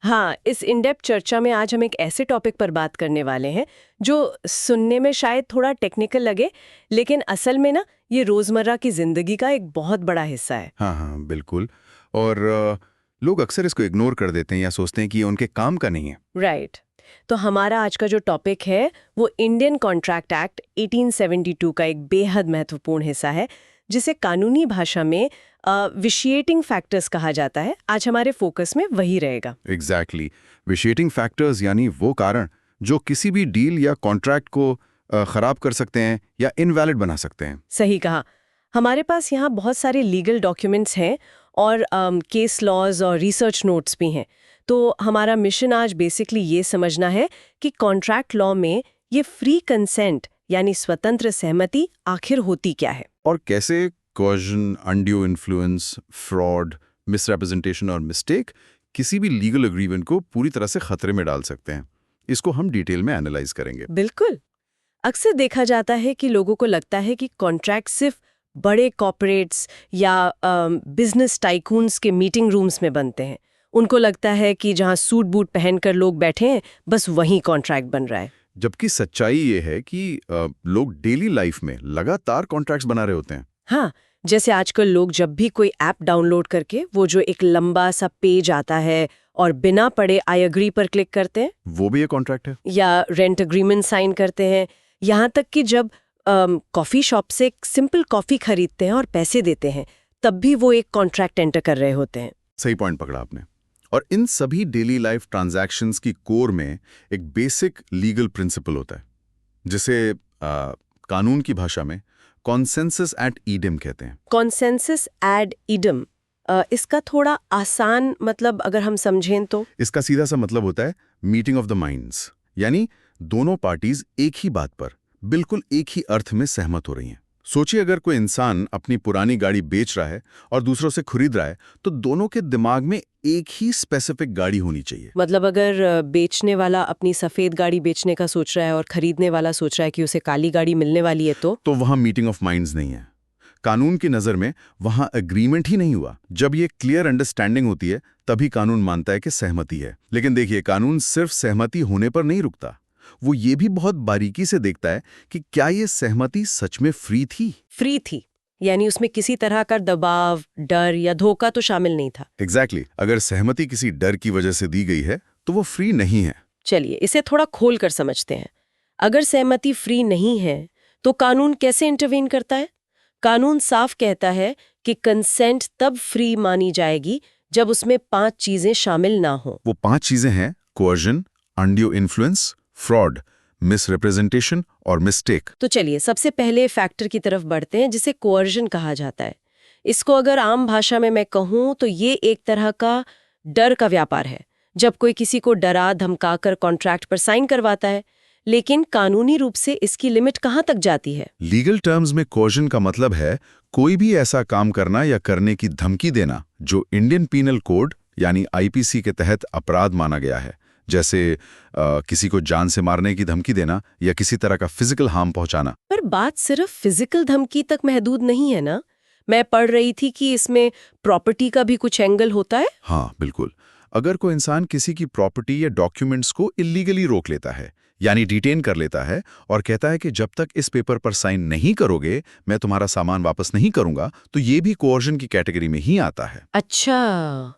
हाँ, इस in depth चर्चा में आज हम एक ऐसे टॉपिक पर बात करने वाले हैं जो सुनने में शायद थोड़ा टेक्निकल लगे, लेकिन असल में ना ये रोजमर्रा की जिंदगी का एक बहुत बड़ा हिस्सा है। हाँ हाँ बिल्कुल। और लोग अक्सर इसको इग्नोर कर देते हैं या सोचते हैं कि ये उनके काम का नहीं है। राइट। तो हमारा आज का जो टॉपिक है वो इंडियन कॉन्ट्रैक्ट एक्ट 1872 का एक बेहद महत्वपूर्ण हिस्सा है, जिसे कानूनी भाषा में विशिएटिंग फैक्टर्स कहा जाता है। आज हमारे फोकस में वही रहेगा। एग्जैक्टली। विशिएटिंग फैक्टर्स यानी वो कारण जो किसी भी डील या कॉन्ट्रैक्ट को खराब कर सकते हैं या इनवैलिड बना सकते हैं। सही कहा। हमारे पास यहाँ बहुत सारे लीगल डॉक्यूमेंट्स हैं और केस लॉज और रिसर्च नोट्स भी हैं। तो हमारा मिशन आज बेसिकली ये समझना है कि कॉन्ट्रैक्ट लॉ में ये फ्री कंसेंट यानी स्वतंत्र सहमति आखिर होती क्या है, और कैसे कॉजन, अनड्यू इन्फ्लुएंस, फ्रॉड, मिसरिप्रेजेंटेशन और मिस्टेक किसी भी लीगल एग्रीमेंट को पूरी तरह से खतरे में डाल सकते हैं। इसको हम डिटेल में एनालाइज करेंगे। बिल्कुल। अक्सर देखा जाता है कि लोगों को लगता है कि कॉन्ट्रैक्ट सिर्फ बड़े कॉर्पोरेट्स या बिजनेस टाइकून्स के मीटिंग रूम्स में बनते हैं। उनको लगता है कि जहां सूट बूट पहनकर लोग बैठे हैं बस वहीं कॉन्ट्रैक्ट बन रहा है। जबकि सच्चाई ये है कि लोग डेली लाइफ में लगातार कॉन्ट्रैक्ट्स बना रहे होते हैं। हाँ, जैसे आजकल लोग जब भी कोई ऐप डाउनलोड करके वो जो एक लंबा सा पेज आता है और बिना पढ़े आई एग्री पर क्लिक करते हैं, वो भी एक कॉन्ट्रैक्ट है। या रेंट एग्रीमेंट साइन करते हैं, यहाँ तक कि जब कॉफी शॉप से एक सिंपल कॉफी खरीदते हैं और पैसे देते हैं, तब भी वो एक कॉन्ट्रैक्ट एंटर कर रहे होते हैं। सही पॉइंट पकड़ा आपने। और इन सभी डेली लाइफ ट्रांजैक्शंस की कोर में एक बेसिक लीगल प्रिंसिपल होता है, जिसे कानून की भाषा में कॉन्सेंसस एड ईडम कहते हैं। कॉन्सेंसस एड ईडम, इसका थोड़ा आसान मतलब अगर हम समझें तो इसका सीधा सा मतलब होता है मीटिंग ऑफ द माइंड्स, यानी दोनों पार्टीज एक ही बात पर बिल्कुल एक ही अर्थ में सहमत हो रही हैं। सोचिए, अगर कोई इंसान अपनी पुरानी गाड़ी बेच रहा है और दूसरों से खरीद रहा है, तो दोनों के दिमाग में एक ही स्पेसिफिक गाड़ी होनी चाहिए। मतलब अगर बेचने वाला अपनी सफेद गाड़ी बेचने का सोच रहा है और खरीदने वाला सोच रहा है कि उसे काली गाड़ी मिलने वाली है, तो वहां मीटिंग ऑफ माइंड्स नहीं है। कानून की नजर में वहां एग्रीमेंट ही नहीं हुआ। जब ये क्लियर अंडरस्टैंडिंग होती है तभी कानून मानता है कि सहमति है। लेकिन देखिए, कानून सिर्फ सहमति होने पर नहीं रुकता, वो ये भी बहुत बारीकी से देखता है कि क्या ये सहमति सच में फ्री थी, यानी उसमें किसी तरह का दबाव, डर या धोखा तो शामिल नहीं था। एग्जैक्टली। अगर सहमति किसी डर की वजह से दी गई है तो वो फ्री नहीं है। चलिए इसे थोड़ा खोल कर समझते हैं। अगर सहमति फ्री नहीं है तो कानून कैसे इंटरवीन करता है? कानून साफ कहता है कि कंसेंट तब फ्री मानी जाएगी जब उसमें 5 चीजें शामिल ना हो। वो 5 चीजें हैं: coercion, undue influence, fraud, misrepresentation और मिस्टेक। तो चलिए सबसे पहले फैक्टर की तरफ बढ़ते हैं, जिसे कोअर्जन कहा जाता है। इसको अगर आम भाषा में मैं कहूँ तो ये एक तरह का डर का व्यापार है। जब कोई किसी को डरा धमकाकर कॉन्ट्रैक्ट पर साइन करवाता है। लेकिन कानूनी रूप से इसकी लिमिट कहाँ तक जाती है? लीगल टर्म्स में कोअर्जन का मतलब है कोई भी ऐसा काम करना या करने की धमकी देना जो इंडियन पीनल कोड यानी आईपीसी के तहत अपराध माना गया है। जैसे किसी को जान से मारने की धमकी देना या किसी तरह का फिजिकल हार्म पहुंचाना। पर बात सिर्फ फिजिकल धमकी तक महदूद नहीं है ना? मैं पढ़ रही थी कि इसमें प्रॉपर्टी का भी कुछ एंगल होता है। हाँ बिल्कुल। अगर कोई इंसान किसी की प्रॉपर्टी या डॉक्यूमेंट्स को इल्लीगली रोक लेता है, यानी डिटेन कर लेता है और कहता है कि जब तक इस पेपर पर साइन नहीं करोगे मैं तुम्हारा सामान वापस नहीं करूंगा, तो ये भी कोअर्जन की कैटेगरी में ही आता है। अच्छा,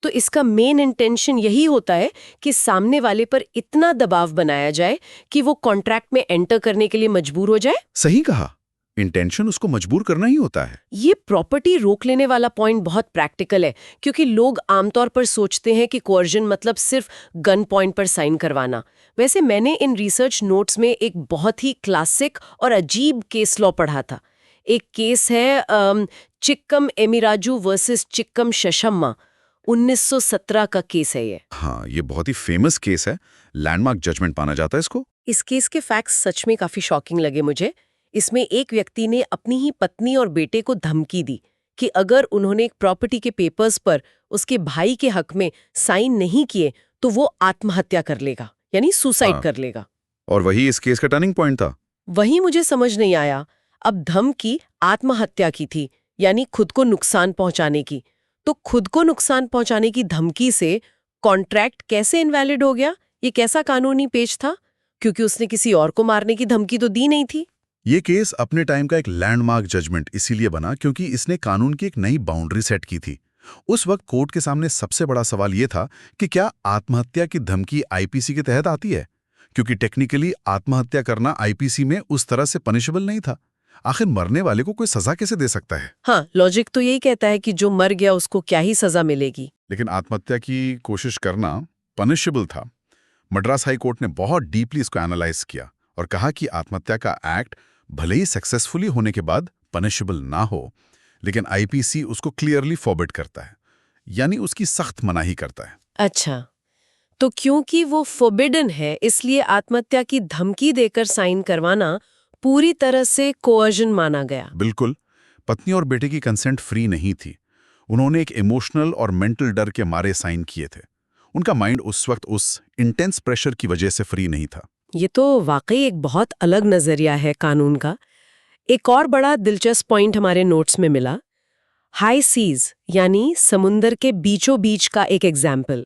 तो इसका मेन इंटेंशन यही होता है कि सामने वाले पर इतना दबाव बनाया जाए कि वो कॉन्ट्रैक्ट में एंटर करने के लिए मजबूर हो जाए। सही कहा, इंटेंशन उसको मजबूर करना ही होता है। ये प्रॉपर्टी रोक लेने वाला पॉइंट बहुत प्रैक्टिकल है, क्योंकि लोग आमतौर पर सोचते हैं कि कोअर्जन मतलब सिर्फ गन पॉइंट पर साइन करवाना। वैसे मैंने इन रिसर्च नोट्स में एक बहुत ही क्लासिक और अजीब केस लॉ पढ़ा था। एक केस है चिक्कम एमिराजू वर्सेस चिक्कम शशम्मा, 1917 का केस है ये। हाँ, ये बहुत ही फेमस केस है। लैंडमार्क जजमेंट माना जाता है इसको। इस केस के फैक्ट्स सच में काफी शॉकिंग लगे मुझे। इसमें एक व्यक्ति ने अपनी ही पत्नी और बेटे को धमकी दी कि अगर उन्होंने एक प्रॉपर्टी के पेपर्स पर उसके भाई के हक में साइन नहीं किए तो वो आत्महत्या कर लेगा, यानी सुसाइड कर लेगा। और वही इस केस का टर्निंग पॉइंट था। वही मुझे समझ नहीं आया। अब धमकी आत्महत्या की थी, यानी खुद को नुकसान पहुंचाने की। तो खुद को नुकसान पहुंचाने की धमकी से कॉन्ट्रैक्ट कैसे इनवैलिड हो गया? ये कैसा कानूनी पेच था? क्योंकि उसने किसी और को मारने की धमकी तो दी नहीं थी। ये केस अपने टाइम का एक लैंडमार्क जजमेंट इसीलिए बना क्योंकि इसने कानून की एक नई बाउंड्री सेट की थी। उस वक्त कोर्ट के सामने सबसे बड़ा सवाल ये था कि क्या आत्महत्या की धमकी आईपीसी के तहत आती है, क्योंकि टेक्निकली आत्महत्या करना आईपीसी में उस तरह से पनिशेबल नहीं था। आखिर मरने वाले को कोई सजा कैसे दे सकता है? हाँ, लॉजिक तो यही कहता है कि जो मर गया उसको क्या ही सजा मिलेगी। लेकिन आत्महत्या की कोशिश करना पनिशेबल था। मद्रास हाई कोर्ट ने बहुत डीपली इसको एनालाइज किया और कहा कि आत्महत्या का एक्ट भले ही सक्सेसफुली होने के बाद पनिशेबल ना हो, लेकिन आईपीसी उसको क्लियरली फॉरबिड करता है, यानी उसकी सख्त मनाही करता है। अच्छा, तो क्योंकि वो फोरबिडन है इसलिए आत्महत्या की धमकी देकर साइन करवाना पूरी तरह से कोअर्जन माना गया। बिल्कुल। पत्नी और बेटे की कंसेंट फ्री नहीं थी। उन्होंने एक इमोशनल और मेंटल डर के मारे साइन किए थे। उनका माइंड उस वक्त उस इंटेंस प्रेशर की वजह से फ्री नहीं था। ये तो वाकई एक बहुत अलग नजरिया है कानून का। एक और बड़ा दिलचस्प पॉइंट हमारे नोट्स में मिला, हाई सीज यानी समुंदर के बीचों बीच का एक एग्जाम्पल।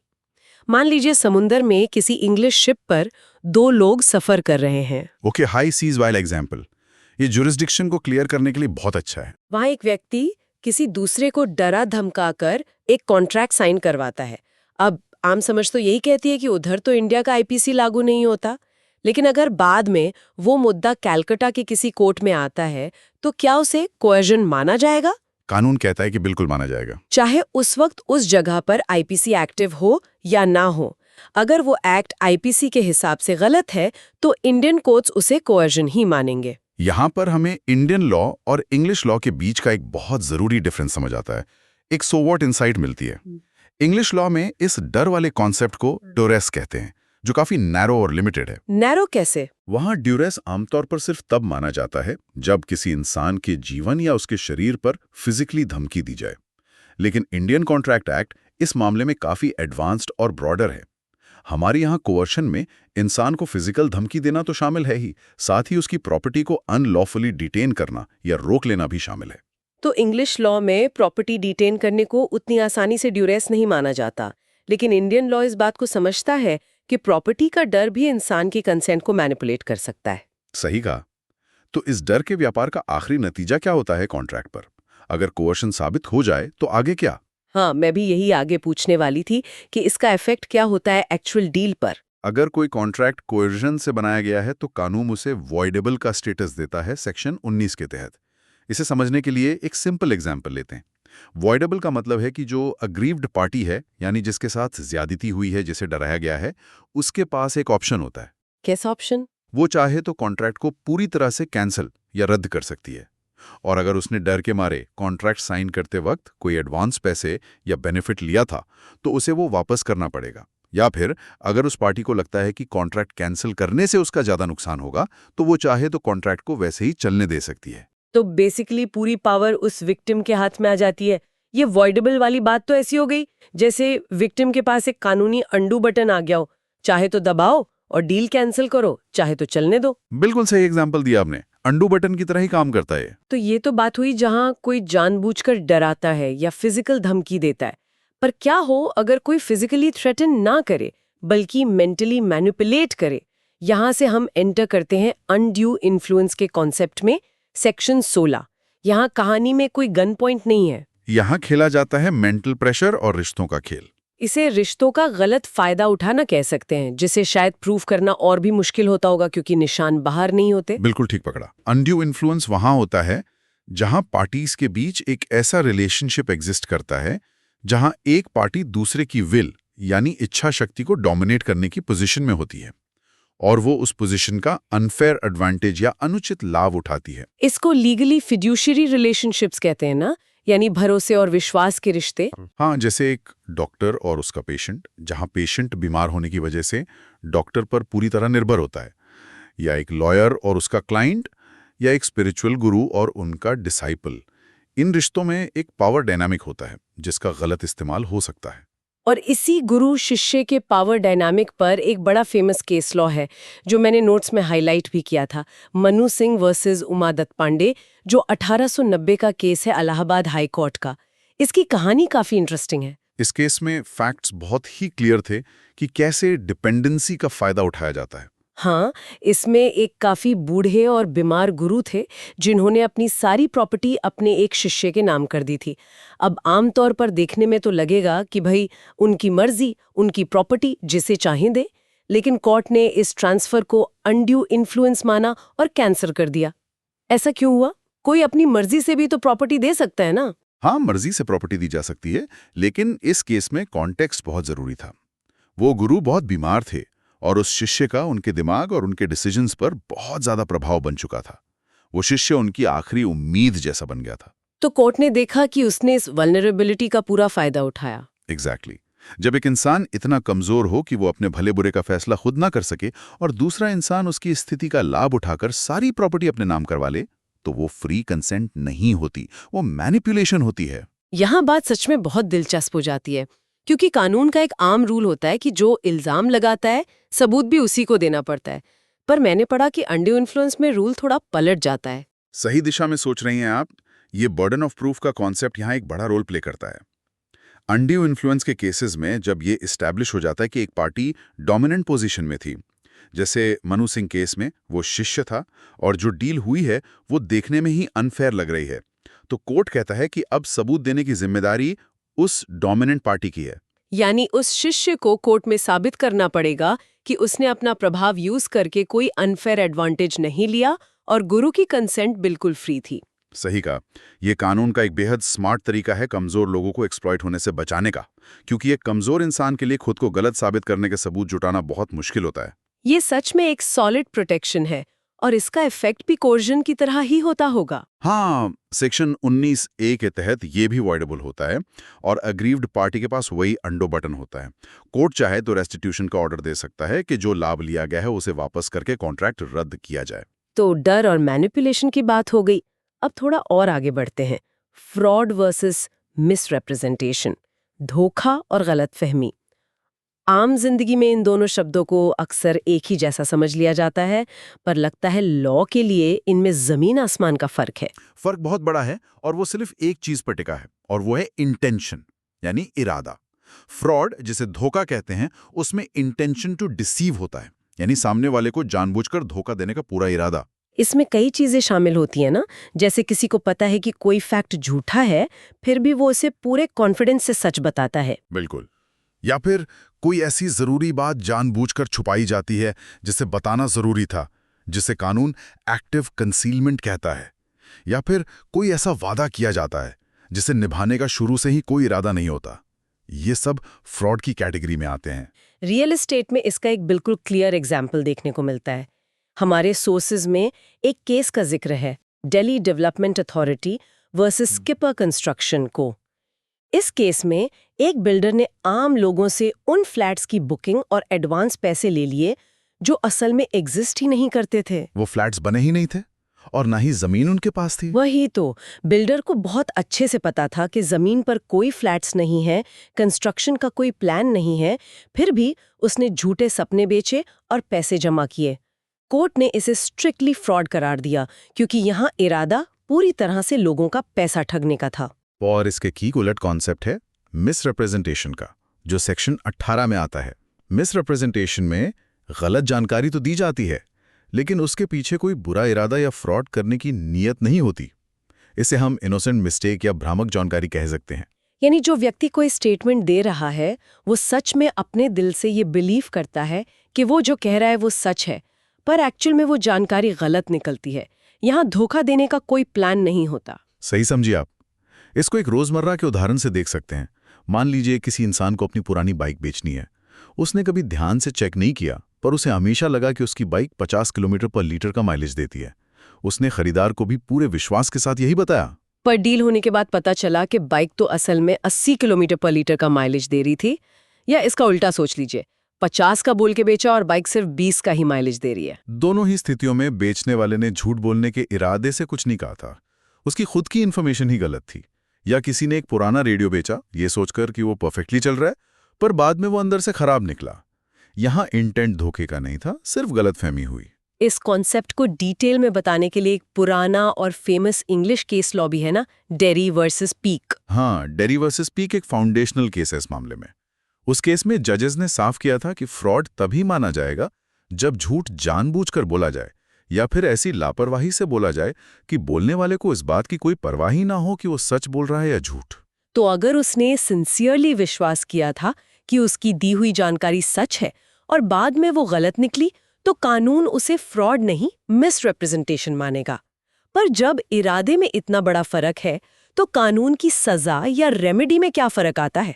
मान लीजिए समुंदर में किसी इंग्लिश शिप पर 2 लोग सफर कर रहे हैं। Okay, high seas while example. ये जुरिस्डिक्शन को क्लियर करने के लिए बहुत अच्छा है। वहां एक व्यक्ति किसी दूसरे को डरा धमकाकर एक कॉन्ट्रैक्ट साइन करवाता है। अब आम समझ तो यही कहती है कि उधर तो इंडिया का आईपीसी लागू नहीं होता, लेकिन अगर बाद में वो मुद्दा कैलकाटा के किसी कोर्ट में आता है तो क्या उसे कोअर्जन माना जाएगा? कानून कहता है कि बिल्कुल माना जाएगा, चाहे उस वक्त उस जगह पर आईपीसी एक्टिव हो या ना हो। अगर वो एक्ट आईपीसी के हिसाब से गलत है तो इंडियन कोर्ट्स उसे कोअर्जन ही मानेंगे। यहाँ पर हमें इंडियन लॉ और इंग्लिश लॉ के बीच का एक बहुत जरूरी डिफरेंस समझ आता है। एक सो व्हाट इनसाइट मिलती है। इंग्लिश लॉ में इस डर वाले कॉन्सेप्ट को ड्यूरेस कहते हैं, जो काफी नैरो और लिमिटेड है। नैरो कैसे? वहां ड्यूरेस आमतौर पर सिर्फ तब माना जाता है जब किसी इंसान के जीवन या उसके शरीर पर फिजिकली धमकी दी जाए। लेकिन इंडियन कॉन्ट्रैक्ट एक्ट इस मामले में काफी एडवांस्ड और ब्रॉडर है। हमारे यहाँ कोअर्शन में इंसान को फिजिकल धमकी देना तो शामिल है ही, साथ ही उसकी प्रॉपर्टी को अनलॉफुली डिटेन करना या रोक लेना भी शामिल है। तो इंग्लिश लॉ में प्रॉपर्टी डिटेन करने को उतनी आसानी से ड्यूरेस नहीं माना जाता, लेकिन इंडियन लॉ इस बात को समझता है कि प्रॉपर्टी का डर भी इंसान की कंसेंट को मैनिपुलेट कर सकता है। सही कहा। तो इस डर के व्यापार का आखिरी नतीजा क्या होता है कॉन्ट्रैक्ट पर? अगर कोअर्शन साबित हो जाए तो आगे क्या? हाँ, मैं भी यही आगे पूछने वाली थी कि इसका इफेक्ट क्या होता है एक्चुअल डील पर। अगर कोई कॉन्ट्रैक्ट कोएर्जन से बनाया गया है तो कानून उसे वॉइडेबल का स्टेटस देता है सेक्शन 19 के तहत। इसे समझने के लिए एक सिंपल एग्जाम्पल लेते हैं। वॉइडेबल का मतलब है कि जो अग्रीव्ड पार्टी है, यानी जिसके साथ ज्यादती हुई है, जिसे डराया गया है, उसके पास एक ऑप्शन होता है। कैसा ऑप्शन? वो चाहे तो कॉन्ट्रैक्ट को पूरी तरह से कैंसिल या रद्द कर सकती है, और अगर उसने डर के मारे कॉन्ट्रैक्ट साइन करते वक्त कोई एडवांस पैसे या बेनिफिट लिया था तो उसे वो वापस करना पड़ेगा। या फिर अगर उस पार्टी को लगता है कि कॉन्ट्रैक्ट कैंसिल करने से उसका ज्यादा नुकसान होगा तो वो चाहे तो कॉन्ट्रैक्ट को वैसे ही चलने दे सकती है। तो बेसिकली पूरी पावर उस विक्टिम के हाथ में आ जाती है। ये वॉइडेबल वाली बात तो ऐसी हो गई जैसे विक्टिम के पास एक कानूनी अंडू बटन आ गया हो, चाहे तो दबाओ और डील कैंसिल करो, चाहे तो चलने दो। बिल्कुल सही एग्जाम्पल दिया आपने। अंडू बटन की तरह ही काम करता है। तो ये तो बात हुई जहां कोई जानबूझकर डराता है या फिजिकल धमकी देता है। पर क्या हो अगर कोई फिजिकली थ्रेटन ना करे बल्कि मेंटली मैनिपुलेट करे? यहां से हम एंटर करते हैं अनड्यू इन्फ्लुएंस के कॉन्सेप्ट में, सेक्शन 16। यहां कहानी में कोई गन पॉइंट नहीं है। यहाँ खेला जाता है मेंटल प्रेशर और रिश्तों का खेल। इसे रिश्तों का गलत फायदा उठाना कह सकते हैं, जिसे शायद प्रूफ करना और भी मुश्किल होता होगा क्योंकि निशान बाहर नहीं होते। बिल्कुल ठीक पकड़ा। अनड्यू इन्फ्लुएंस वहां होता है जहां पार्टीज के बीच एक ऐसा रिलेशनशिप एग्जिस्ट करता है जहां एक पार्टी दूसरे की विल यानी इच्छा शक्ति को डोमिनेट करने की पोजीशन में होती है और वो उस पोजीशन का अनफेयर एडवांटेज या अनुचित लाभ उठाती है। इसको लीगली फिड्यूशियरी रिलेशनशिप्स कहते हैं ना, यानी भरोसे और विश्वास के रिश्ते। हाँ, जैसे एक डॉक्टर और उसका पेशेंट, जहां पेशेंट बीमार होने की वजह से डॉक्टर पर पूरी तरह निर्भर होता है, या एक लॉयर और उसका क्लाइंट, या एक स्पिरिचुअल गुरु और उनका डिसाइपल। इन रिश्तों में एक पावर डायनामिक होता है जिसका गलत इस्तेमाल हो सकता है। और इसी गुरु शिष्य के पावर डायनामिक पर एक बड़ा फेमस केस लॉ है जो मैंने नोट्स में हाईलाइट भी किया था, मनु सिंह वर्सेस उमा दत्त पांडे, जो 1890 का केस है इलाहाबाद हाई कोर्ट का। इसकी कहानी काफी इंटरेस्टिंग है। इस केस में फैक्ट्स बहुत ही क्लियर थे कि कैसे डिपेंडेंसी का फायदा उठाया जाता है। हाँ, इसमें एक काफी बूढ़े और बीमार गुरु थे जिन्होंने अपनी सारी प्रॉपर्टी अपने एक शिष्य के नाम कर दी थी। अब आमतौर पर देखने में तो लगेगा कि भाई उनकी मर्जी, उनकी प्रॉपर्टी, जिसे चाहें दे, लेकिन कोर्ट ने इस ट्रांसफर को अनड्यू इन्फ्लुएंस माना और कैंसिल कर दिया। ऐसा क्यों हुआ? कोई अपनी मर्जी से भी तो प्रॉपर्टी दे सकता है ना? हाँ, मर्जी से प्रॉपर्टी दी जा सकती है, लेकिन इस केस में कॉन्टेक्स्ट बहुत जरूरी था। वो गुरु बहुत बीमार थे और उस शिष्य का उनके दिमाग और उनके डिसीजंस पर बहुत ज्यादा प्रभाव बन चुका था। वो शिष्य उनकी आखिरी उम्मीद जैसा बन गया था। तो कोर्ट ने देखा कि उसने इस वल्नरेबिलिटी का पूरा फायदा उठाया। एग्जैक्टली। जब एक इंसान इतना कमजोर हो कि वो अपने भले बुरे का फैसला खुद ना कर सके और दूसरा इंसान उसकी स्थिति का लाभ उठाकर सारी प्रॉपर्टी अपने नाम करवा ले, तो वो फ्री कंसेंट नहीं होती, वो मैनिपुलेशन होती है। यहाँ बात सच में बहुत दिलचस्प हो जाती है, क्योंकि कानून का एक आम रूल होता है कि जो इल्जाम लगाता है सबूत भी उसी को देना पड़ता है। पर मैंने पढ़ा कि अनड्यू इन्फ्लुएंस में रूल थोड़ा पलट जाता है। सही दिशा में सोच रही हैं आप। ये बर्डन ऑफ प्रूफ का कॉन्सेप्ट यहाँ एक बड़ा रोल प्ले करता है। अनड्यू इन्फ्लुएंस के केसेस में जब ये इस्टेब्लिश हो जाता है कि एक पार्टी डोमिनेंट पोजीशन में थी, जैसे मनु सिंह केस में वो शिष्य था और जो डील हुई है वो देखने में ही अनफेयर लग रही है, तो कोर्ट कहता है कि अब सबूत देने की जिम्मेदारी उस डोमिनेंट पार्टी की है। यानी उस शिष्य को कोर्ट में साबित करना पड़ेगा कि उसने अपना प्रभाव यूज करके कोई अनफेयर एडवांटेज नहीं लिया और गुरु की कंसेंट बिल्कुल फ्री थी। सही कहा। यह कानून का एक बेहद स्मार्ट तरीका है कमजोर लोगों को एक्सप्लॉइट होने से बचाने का, क्योंकि एक कमजोर इंसान के लिए खुद को गलत साबित करने के सबूत जुटाना बहुत मुश्किल होता है। ये सच में एक सॉलिड प्रोटेक्शन है और इसका इफेक्ट भी कोर्जन की तरह ही होता होगा। हाँ, सेक्शन 19A के तहत ये भी वॉइडेबल होता है और अग्रीव्ड पार्टी के पास वही अंडो बटन होता है। कोर्ट चाहे तो रेस्टिट्यूशन का ऑर्डर दे सकता है कि जो लाभ लिया गया है उसे वापस करके कॉन्ट्रैक्ट रद्द किया जाए। तो डर और मैनिपुलेशन की बात हो गई। अब थोड़ा और आगे बढ़ते हैं। फ्रॉड वर्सेस मिसरिप्रेजेंटेशन, धोखा और गलतफहमी। आम जिंदगी में इन दोनों शब्दों को अक्सर एक ही जैसा समझ लिया जाता है, पर लगता है लॉ के लिए इनमें जमीन आसमान का फर्क है। फर्क बहुत बड़ा है और वो सिर्फ एक चीज पर टिका है, और वो है इंटेंशन, यानी इरादा। फ्रॉड, जिसे धोखा कहते हैं, उसमें इंटेंशन टू डिसीव होता है, यानी सामने वाले को जानबूझकर धोखा देने का पूरा इरादा। इसमें कई चीजें शामिल होती हैं ना, जैसे किसी को पता है कि कोई फैक्ट झूठा है, फिर भी वो उसे पूरे कॉन्फिडेंस से सच बताता है। बिल्कुल। या फिर कोई ऐसी जरूरी बात जानबूझकर छुपाई जाती है जिसे बताना जरूरी था, जिसे कानून एक्टिव कंसीलमेंट कहता है। या फिर कोई ऐसा वादा किया जाता है जिसे निभाने का शुरू से ही कोई इरादा नहीं होता। ये सब फ्रॉड की कैटेगरी में आते हैं। रियल एस्टेट में इसका एक बिल्कुल क्लियर एग्जाम्पल देखने को मिलता है। हमारे सोर्सेज में एक केस का जिक्र है, Delhi development authority versus skipper construction को। इस केस में एक बिल्डर ने आम लोगों से उन फ्लैट्स की बुकिंग और एडवांस पैसे ले लिए जो असल में एग्जिस्ट ही नहीं करते थे। वो फ्लैट्स बने ही नहीं थे और ना ही जमीन उनके पास थी। वही तो, बिल्डर को बहुत अच्छे से पता था कि जमीन पर कोई फ्लैट्स नहीं है, कंस्ट्रक्शन का कोई प्लान नहीं है, फिर भी उसने झूठे सपने बेचे और पैसे जमा किए। कोर्ट ने इसे स्ट्रिक्टली फ्रॉड करार दिया, क्योंकि यहाँ इरादा पूरी तरह से लोगों का पैसा ठगने का था। और इसके ठीक उलट कॉन्सेप्ट है मिसरिप्रेजेंटेशन का, जो सेक्शन 18 में आता है। मिसरिप्रेजेंटेशन में गलत जानकारी तो दी जाती है, लेकिन उसके पीछे कोई बुरा इरादा या फ्रॉड करने की नीयत नहीं होती। इसे हम इनोसेंट मिस्टेक या भ्रामक जानकारी कह सकते हैं। यानी जो व्यक्ति कोई स्टेटमेंट दे रहा है, वो सच में अपने दिल से ये बिलीव करता है कि वो जो कह रहा है वो सच है, पर एक्चुअल में वो जानकारी गलत निकलती है। यहाँ धोखा देने का कोई प्लान नहीं होता। सही समझिए आप। इसको एक रोजमर्रा के उदाहरण से देख सकते हैं। मान लीजिए किसी इंसान को अपनी पुरानी बाइक बेचनी है। उसने कभी ध्यान से चेक नहीं किया, पर उसे हमेशा लगा कि उसकी बाइक 50 किलोमीटर पर लीटर का माइलेज देती है। उसने खरीदार को भी पूरे विश्वास के साथ यही बताया। पर डील होने के बाद पता चला कि बाइक तो असल में 80 किलोमीटर पर लीटर का माइलेज दे रही थी। या इसका उल्टा सोच लीजिए, 50 का बोल के बेचा और बाइक सिर्फ 20 का ही माइलेज दे रही है। दोनों ही स्थितियों में बेचने वाले ने झूठ बोलने के इरादे से कुछ नहीं कहा था। उसकी खुद की इन्फॉर्मेशन ही गलत थी। या किसी ने एक पुराना रेडियो बेचा ये सोचकर कि वो परफेक्टली चल रहा है, पर बाद में वो अंदर से खराब निकला। यहां इंटेंट धोखे का नहीं था, सिर्फ गलतफहमी हुई। इस कॉन्सेप्ट को डिटेल में बताने के लिए एक पुराना और फेमस इंग्लिश केस लॉ भी है ना, डेरी वर्सेस पीक। हाँ, डेरी वर्सेस पीक एक फाउंडेशनल केस है इस मामले में। उस केस में जजेस ने साफ किया था कि फ्रॉड तभी माना जाएगा जब झूठ जानबूझकर बोला जाए या फिर ऐसी लापरवाही से बोला जाए कि बोलने वाले को इस बात की कोई परवाह ही ना हो कि वो सच बोल रहा है या झूठ। तो अगर उसने सिंसियरली विश्वास किया था कि उसकी दी हुई जानकारी सच है और बाद में वो गलत निकली, तो कानून उसे फ्रॉड नहीं, मिसरिप्रेजेंटेशन मानेगा। पर जब इरादे में इतना बड़ा फर्क है, तो कानून की सजा या रेमेडी में क्या फर्क आता है?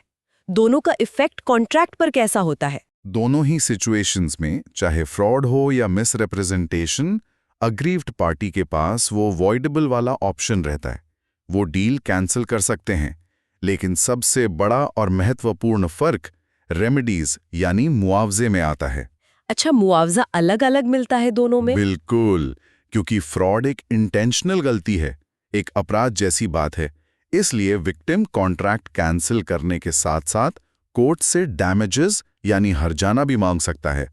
दोनों का इफेक्ट कॉन्ट्रैक्ट पर कैसा होता है? दोनों ही सिचुएशंस में, चाहे फ्रॉड हो या मिसरिप्रेजेंटेशन, अग्रीव्ड पार्टी के पास वो वॉइडेबल वाला ऑप्शन रहता है। वो डील कैंसिल कर सकते हैं। लेकिन सबसे बड़ा और महत्वपूर्ण फर्क रेमेडीज यानी मुआवजे में आता है। अच्छा, मुआवजा अलग अलग मिलता है दोनों में? बिल्कुल, क्योंकि फ्रॉड एक इंटेंशनल गलती है, एक अपराध जैसी बात है। इसलिए विक्टिम कॉन्ट्रैक्ट कैंसिल करने के साथ साथ कोर्ट से डैमेजेस यानी हर्जाना भी मांग सकता है।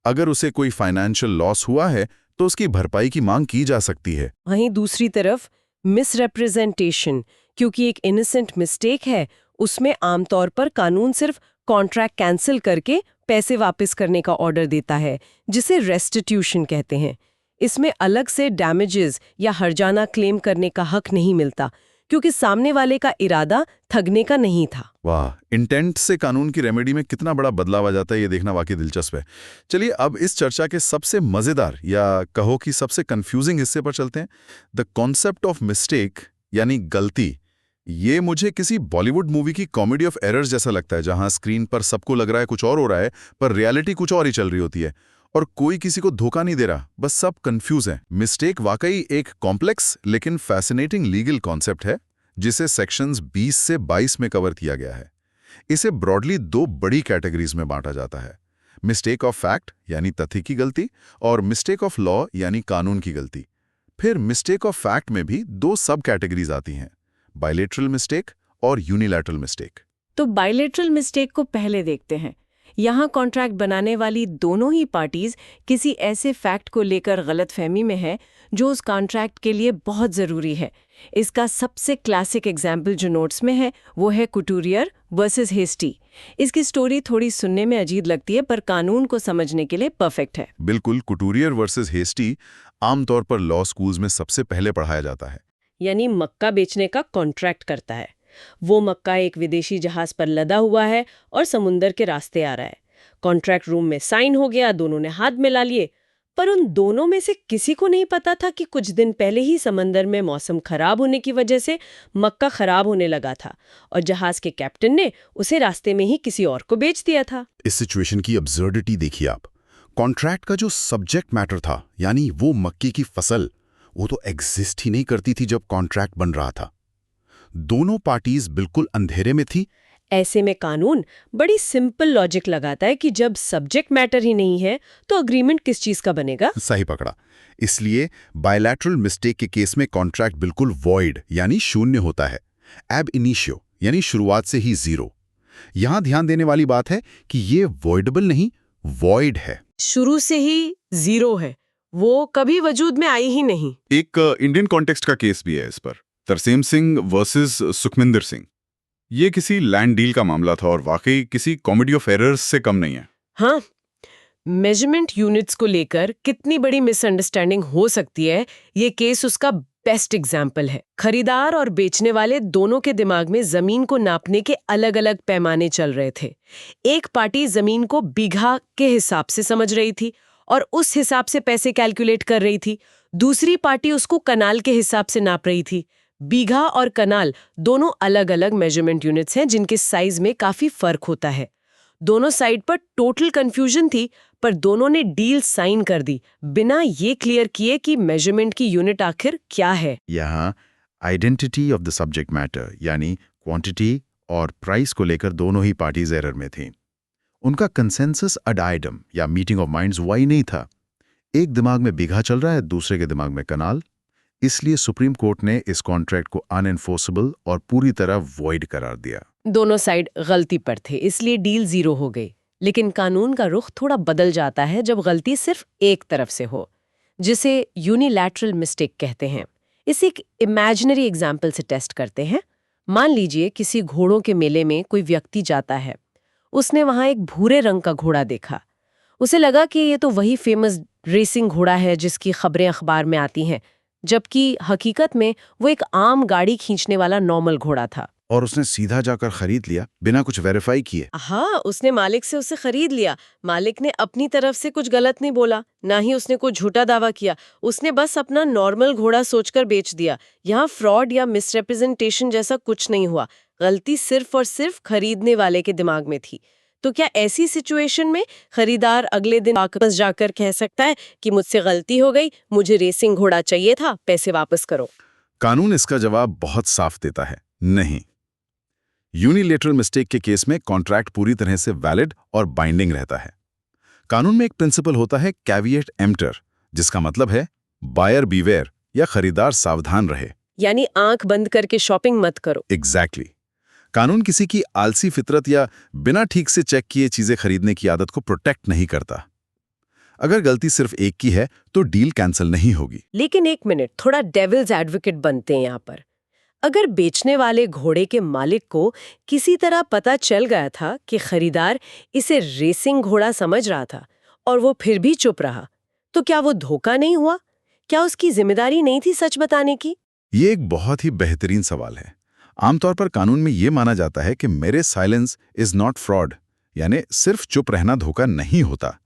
अगर उसे कोई फाइनेंशियल लॉस हुआ है तो उसकी भरपाई की मांग की जा सकती है। वहीं दूसरी तरफ मिसरिप्रेजेंटेशन, क्योंकि एक इनोसेंट मिस्टेक है, उसमें आमतौर पर कानून सिर्फ कॉन्ट्रैक्ट कैंसिल करके पैसे वापस करने का ऑर्डर देता है, जिसे रेस्टिट्यूशन कहते हैं। इसमें अलग से डैमेजेस या हर्जाना क्लेम करने का हक नहीं मिलता, क्योंकि सामने वाले का इरादा ठगने का नहीं था। वाह, इंटेंट से कानून की रेमेडी में कितना बड़ा बदलाव आ जाता है, ये देखना वाकई दिलचस्प है। चलिए अब इस चर्चा के सबसे मजेदार या कहो कि सबसे कंफ्यूजिंग हिस्से पर चलते हैं, द कॉन्सेप्ट ऑफ मिस्टेक यानी गलती। ये मुझे किसी बॉलीवुड मूवी की कॉमेडी ऑफ एरर्स जैसा लगता है, जहां स्क्रीन पर सबको लग रहा है कुछ और हो रहा है, पर रियलिटी कुछ और ही चल रही होती है और कोई किसी को धोखा नहीं दे रहा, बस सब कंफ्यूज हैं। मिस्टेक वाकई एक कॉम्प्लेक्स लेकिन फैसिनेटिंग लीगल कॉन्सेप्ट है, जिसे सेक्शंस 20 से 22 में कवर किया गया है। इसे ब्रॉडली दो बड़ी कैटेगरीज में बांटा जाता है, मिस्टेक ऑफ फैक्ट यानी तथ्य की गलती और मिस्टेक ऑफ लॉ यानी कानून की गलती। फिर मिस्टेक ऑफ फैक्ट में भी दो सब कैटेगरीज आती हैं, बायलेटरल मिस्टेक और यूनिलैटरल मिस्टेक। तो बायलेटरल मिस्टेक को पहले देखते हैं। यहाँ कॉन्ट्रैक्ट बनाने वाली दोनों ही पार्टीज किसी ऐसे फैक्ट को लेकर गलतफहमी में है जो उस कॉन्ट्रैक्ट के लिए बहुत ज़रूरी है। इसका सबसे क्लासिक एग्जाम्पल जो नोट्स में है वो है कुटूरियर वर्सेस हेस्टी। इसकी स्टोरी थोड़ी सुनने में अजीब लगती है, पर कानून को समझने के लिए परफेक्ट है। बिल्कुल, कुटूरियर वर्सेस हेस्टी आमतौर पर लॉ स्कूल्स में सबसे पहले पढ़ाया जाता है। यानी मक्का बेचने का कॉन्ट्रैक्ट करता है। वो मक्का एक विदेशी जहाज पर लदा हुआ है और समुंदर के रास्ते आ रहा है। कॉन्ट्रैक्ट रूम में साइन हो गया, दोनों ने हाथ मिला लिए, पर उन दोनों में से किसी को नहीं पता था कि कुछ दिन पहले ही समंदर में मौसम खराब होने की वजह से मक्का खराब होने लगा था और जहाज के कैप्टन ने उसे रास्ते में ही किसी और को बेच दिया था। इस सिचुएशन की अब्सर्डिटी देखिए आप। कॉन्ट्रैक्ट का जो सब्जेक्ट मैटर था, यानी वो मक्के की फसल, वो तो एग्जिस्ट ही नहीं करती थी जब कॉन्ट्रैक्ट बन रहा था। दोनों पार्टीज बिल्कुल अंधेरे में थी। ऐसे में कानून बड़ी सिंपल लॉजिक लगाता है कि जब सब्जेक्ट मैटर ही नहीं है तो अग्रीमेंट किस चीज का बनेगा। सही पकड़ा। इसलिए बायलैटरल मिस्टेक के केस में कॉन्ट्रैक्ट बिल्कुल वॉइड यानी शून्य होता है, एब इनिशियो यानी शुरुआत से ही जीरो। यहां ध्यान देने वाली बात है कि ये वॉइडेबल नहीं, वॉइड है। शुरू से ही जीरो है, वो कभी वजूद में आई ही नहीं। एक इंडियन कॉन्टेक्स्ट का केस भी है इस पर, तरसेम सिंह वर्सेस सुखमिंदर सिंह। ये किसी लैंड डील का मामला था और वाकई किसी कॉमेडी ऑफ एरर्स से कम नहीं है। हाँ, मेजरमेंट यूनिट्स को लेकर कितनी बड़ी मिसअंडरस्टैंडिंग हो सकती है, ये केस उसका बेस्ट एग्जाम्पल है। खरीदार और बेचने वाले दोनों के दिमाग में जमीन को नापने के अलग अलग पैमाने चल रहे थे। एक पार्टी जमीन को बीघा के हिसाब से समझ रही थी और उस हिसाब से पैसे कैलकुलेट कर रही थी। दूसरी पार्टी उसको कनाल के हिसाब से नाप रही थी। बीघा और कनाल दोनों अलग अलग मेजरमेंट यूनिट्स हैं जिनके साइज में काफी फर्क होता है। दोनों साइड पर टोटल कंफ्यूजन थी, पर दोनों ने डील साइन कर दी बिना ये क्लियर किए कि मेजरमेंट की यूनिट आखिर क्या है। यहाँ identity of the subject matter यानी क्वांटिटी और प्राइस को लेकर दोनों ही पार्टीज एरर में थी। उनका कंसेंसस अडाइडम या मीटिंग ऑफ माइंड्स वही नहीं था। एक दिमाग में बीघा चल रहा है, दूसरे के दिमाग में कनाल। इसलिए सुप्रीम कोर्ट ने इस कॉन्ट्रैक्ट को अनएन्फोर्सेबल और पूरी तरह वॉइड करार दिया। दोनों साइड गलती पर थे, इसलिए डील जीरो हो गई। लेकिन कानून का रुख थोड़ा बदल जाता है जब गलती सिर्फ एक तरफ से हो। जिसे यूनिलैटरल मिस्टेक कहते हैं। इसे एक इमेजिनरी एग्जाम्पल से टेस्ट करते हैं। मान लीजिए किसी घोड़ों के मेले में कोई व्यक्ति जाता है। उसने वहां एक भूरे रंग का घोड़ा देखा। उसे लगा कि ये तो वही फेमस रेसिंग घोड़ा है जिसकी खबरें अखबार में आती हैं, जबकि हकीकत में वो एक आम गाड़ी खींचने वाला नॉर्मल घोड़ा था। और उसने सीधा जाकर खरीद लिया बिना कुछ वेरीफाई किए। हाँ, उसने मालिक से उसे खरीद लिया। मालिक ने अपनी तरफ से कुछ गलत नहीं बोला, ना ही उसने कोई झूठा दावा किया। उसने बस अपना नॉर्मल घोड़ा सोचकर बेच दिया। यहाँ फ्रॉड या मिसरिप्रेजेंटेशन जैसा कुछ नहीं हुआ। गलती सिर्फ और सिर्फ खरीदने वाले के दिमाग में थी। तो क्या ऐसी सिचुएशन में खरीदार अगले दिन वापस जाकर कह सकता है कि मुझसे गलती हो गई, मुझे रेसिंग घोड़ा चाहिए था, पैसे वापस करो? कानून इसका जवाब बहुत साफ देता है, नहीं। यूनिलेटरल मिस्टेक के केस में कॉन्ट्रैक्ट पूरी तरह से वैलिड और बाइंडिंग रहता है। कानून में एक प्रिंसिपल होता है कैविएट एम्प्टर, जिसका मतलब है बायर बीवेयर या खरीदार सावधान रहे। यानी आंख बंद करके शॉपिंग मत करो। एग्जैक्टली। कानून किसी की आलसी फितरत या बिना ठीक से चेक किए चीजें खरीदने की आदत को प्रोटेक्ट नहीं करता। अगर गलती सिर्फ एक की है तो डील कैंसिल नहीं होगी। लेकिन एक मिनट, थोड़ा डेविल्स एडवोकेट बनते हैं यहाँ पर। अगर बेचने वाले घोड़े के मालिक को किसी तरह पता चल गया था कि खरीदार इसे रेसिंग घोड़ा समझ रहा था और वो फिर भी चुप रहा, तो क्या वो धोखा नहीं हुआ? क्या उसकी जिम्मेदारी नहीं थी सच बताने की? ये एक बहुत ही बेहतरीन सवाल है। आमतौर पर कानून में ये माना जाता है कि मेरे साइलेंस इज नॉट फ्रॉड, यानी सिर्फ चुप रहना धोखा नहीं होता।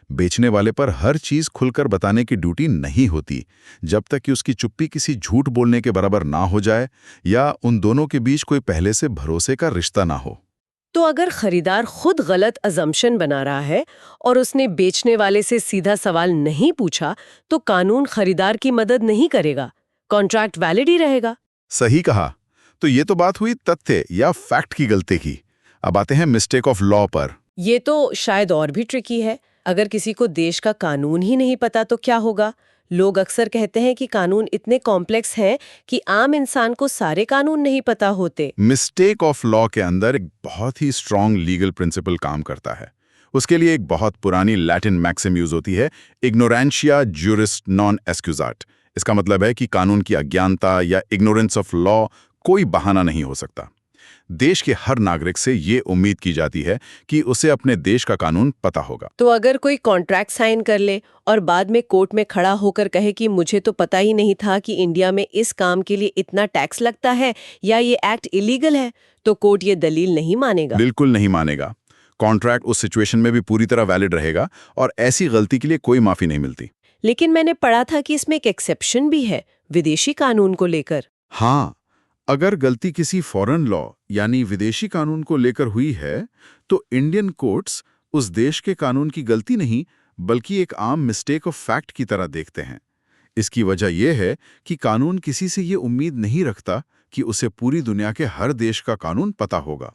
बेचने वाले पर हर चीज खुलकर बताने की ड्यूटी नहीं होती, जब तक कि उसकी चुप्पी किसी झूठ बोलने के बराबर ना हो जाए या उन दोनों के बीच कोई पहले से भरोसे का रिश्ता ना हो। तो अगर खरीदार खुद गलत अजम्पशन बना रहा है और उसने बेचने वाले से सीधा सवाल नहीं पूछा, तो कानून खरीदार की मदद नहीं करेगा, कॉन्ट्रैक्ट वैलिड ही रहेगा। सही कहा। तो ये तो बात हुई तथ्य या फैक्ट की गलती की। अब आते हैं मिस्टेक ऑफ लॉ पर। ये तो शायद और भी ट्रिकी है। अगर किसी को देश का कानून ही नहीं पता तो क्या होगा? लोग अक्सर कहते हैं कि कानून इतने कॉम्प्लेक्स हैं कि आम इंसान को सारे कानून नहीं पता होते। मिस्टेक ऑफ लॉ के अंदर एक बहुत ही स्ट्रॉन्ग लीगल प्रिंसिपल काम करता है। उसके लिए एक बहुत पुरानी लैटिन मैक्सिम यूज होती है, इग्नोरेंशिया ज्यूरिस नॉन एक्सक्यूजाट। इसका मतलब है कि कानून की अज्ञानता या इग्नोरेंस ऑफ लॉ कोई बहाना नहीं हो सकता। देश के हर नागरिक से ये उम्मीद की जाती है कि उसे अपने देश का कानून पता होगा। तो अगर कोई कॉन्ट्रैक्ट साइन कर ले और बाद में कोर्ट में खड़ा होकर कहे कि मुझे तो पता ही नहीं था कि इंडिया में इस काम के लिए इतना टैक्स लगता है या ये एक्ट इलीगल है, तो कोर्ट ये दलील नहीं मानेगा। बिल्कुल नहीं मानेगा। कॉन्ट्रैक्ट उस सिचुएशन में भी पूरी तरह वैलिड रहेगा और ऐसी गलती के लिए कोई माफी नहीं मिलती। लेकिन मैंने पढ़ा था कि इसमें एक एक्सेप्शन भी है, विदेशी कानून को लेकर। हाँ, अगर गलती किसी फॉरेन लॉ यानी विदेशी कानून को लेकर हुई है तो इंडियन कोर्ट्स उस देश के कानून की गलती नहीं बल्कि एक आम मिस्टेक ऑफ फैक्ट की तरह देखते हैं। इसकी वजह यह है कि कानून किसी से ये उम्मीद नहीं रखता कि उसे पूरी दुनिया के हर देश का कानून पता होगा।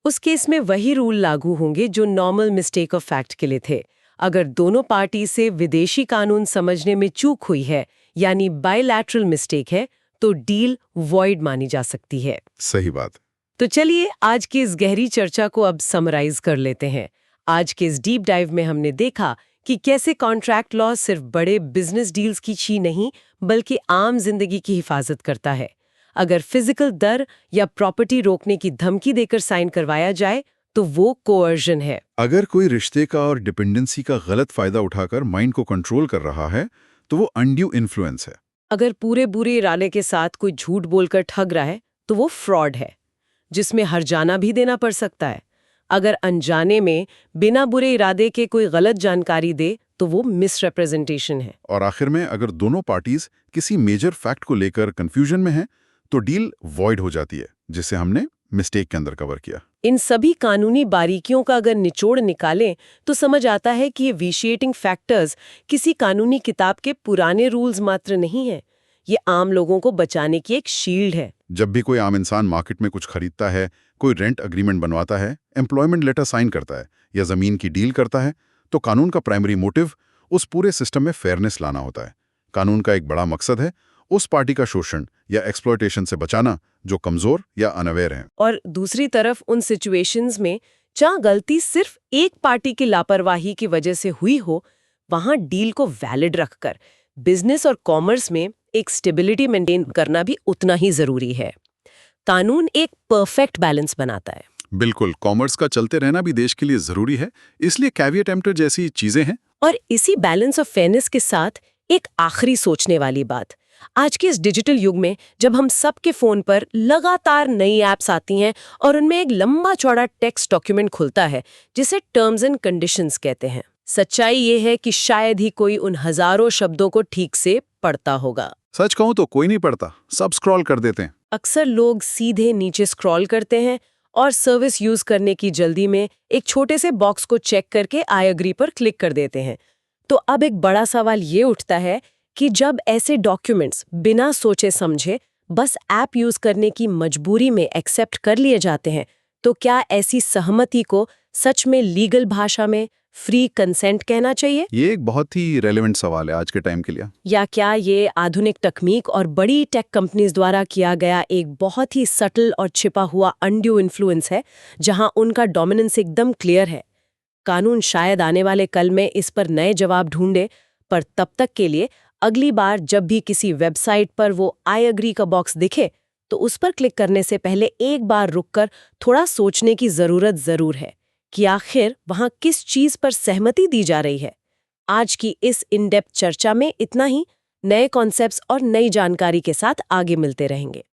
उस केस में वही रूल लागू होंगे जो नॉर्मल मिस्टेक ऑफ फैक्ट के लिए थे। अगर दोनों पार्टी से विदेशी कानून समझने में चूक हुई है यानी बायलैटरल मिस्टेक है, तो डील वॉइड मानी जा सकती है। सही बात। तो चलिए आज की इस गहरी चर्चा को अब समराइज कर लेते हैं। आज के इस डीप डाइव में हमने देखा कि कैसे कॉन्ट्रैक्ट लॉ सिर्फ बड़े बिजनेस डील्स की छीन नहीं बल्कि आम जिंदगी की हिफाजत करता है। अगर फिजिकल दर या प्रॉपर्टी रोकने की धमकी देकर साइन करवाया जाए तो वो कोअर्जन है। अगर कोई रिश्ते का और डिपेंडेंसी का गलत फायदा उठाकर माइंड को कंट्रोल कर रहा है तो वो अनड्यू इन्फ्लुएंस है। अगर पूरे बुरे इरादे के साथ कोई झूठ बोलकर ठग रहा है तो वो फ्रॉड है, जिसमें हर्जाना भी देना पड़ सकता है। अगर अनजाने में बिना बुरे इरादे के कोई गलत जानकारी दे तो वो मिसरिप्रेजेंटेशन है। और आखिर में अगर दोनों पार्टीज किसी मेजर फैक्ट को लेकर कंफ्यूजन में हैं तो डील वॉइड हो जाती है, जिसे हमने मिस्टेक के अंदर कवर किया। इन सभी कानूनी बारीकियों का अगर निचोड़ निकालें तो समझ आता है कि ये विशिएटिंग फैक्टर्स किसी कानूनी किताब के पुराने रूल्स मात्र नहीं हैं। ये आम लोगों को बचाने की एक शील्ड है। जब भी कोई आम इंसान मार्केट में कुछ खरीदता है, कोई रेंट अग्रीमेंट बनवाता है, एम्प्लॉयमेंट लेटर साइन करता है या जमीन की डील करता है, तो कानून का प्राइमरी मोटिव उस पूरे सिस्टम में फेयरनेस लाना होता है। कानून का एक बड़ा मकसद है उस पार्टी का शोषण या एक्सप्लॉयटेशन से बचाना जो कमजोर या अनअवेयर हैं। और दूसरी तरफ उन सिचुएशंस में जहां गलती सिर्फ एक पार्टी की लापरवाही की वजह से हुई हो, वहां डील को वैलिड रखकर बिजनेस और कॉमर्स में एक स्टेबिलिटी मेंटेन करना भी उतना ही जरूरी है। कानून एक परफेक्ट बैलेंस बनाता है। बिल्कुल, कॉमर्स का चलते रहना भी देश के लिए जरूरी है, इसलिए कैविएट एम्प्टर जैसी चीजें हैं। और इसी बैलेंस ऑफ फेयरनेस के साथ एक आखिरी सोचने वाली बात, आज के इस डिजिटल युग में जब हम सबके फोन पर लगातार नई ऐप्स आती हैं और उनमें एक लंबा चौड़ा टेक्स्ट डॉक्यूमेंट खुलता है जिसे टर्म्स एंड कंडीशंस कहते हैं, सच्चाई ये है कि शायद ही कोई उन हजारों शब्दों को ठीक से पढ़ता होगा। सच कहूं तो कोई नहीं पढ़ता, सब स्क्रॉल कर देते हैं। अक्सर लोग सीधे नीचे स्क्रॉल करते हैं और सर्विस यूज करने की जल्दी में एक छोटे से बॉक्स को चेक करके आई एग्री पर क्लिक कर देते हैं। तो अब एक बड़ा सवाल ये उठता है कि जब ऐसे डॉक्यूमेंट्स बिना सोचे समझे बस ऐप यूज करने की मजबूरी में एक्सेप्ट कर लिए जाते हैं, तो क्या ऐसी सहमति को सच में लीगल भाषा में फ्री कंसेंट कहना चाहिए? ये एक बहुत ही रेलेवेंट सवाल है आज के टाइम के लिए। या क्या ये आधुनिक तकनीक और बड़ी टेक कंपनीज द्वारा किया गया एक बहुत ही सटल और छिपा हुआ अनड्यू इन्फ्लुएंस है, जहां उनका डोमिनेंस एकदम क्लियर है? कानून शायद आने वाले कल में इस पर नए जवाब ढूंढे, पर तब तक के लिए अगली बार जब भी किसी वेबसाइट पर वो आई एग्री का बॉक्स दिखे, तो उस पर क्लिक करने से पहले एक बार रुककर थोड़ा सोचने की जरूरत जरूर है कि आखिर वहां किस चीज पर सहमति दी जा रही है। आज की इस इन डेप्थ चर्चा में इतना ही। नए कॉन्सेप्ट्स और नई जानकारी के साथ आगे मिलते रहेंगे।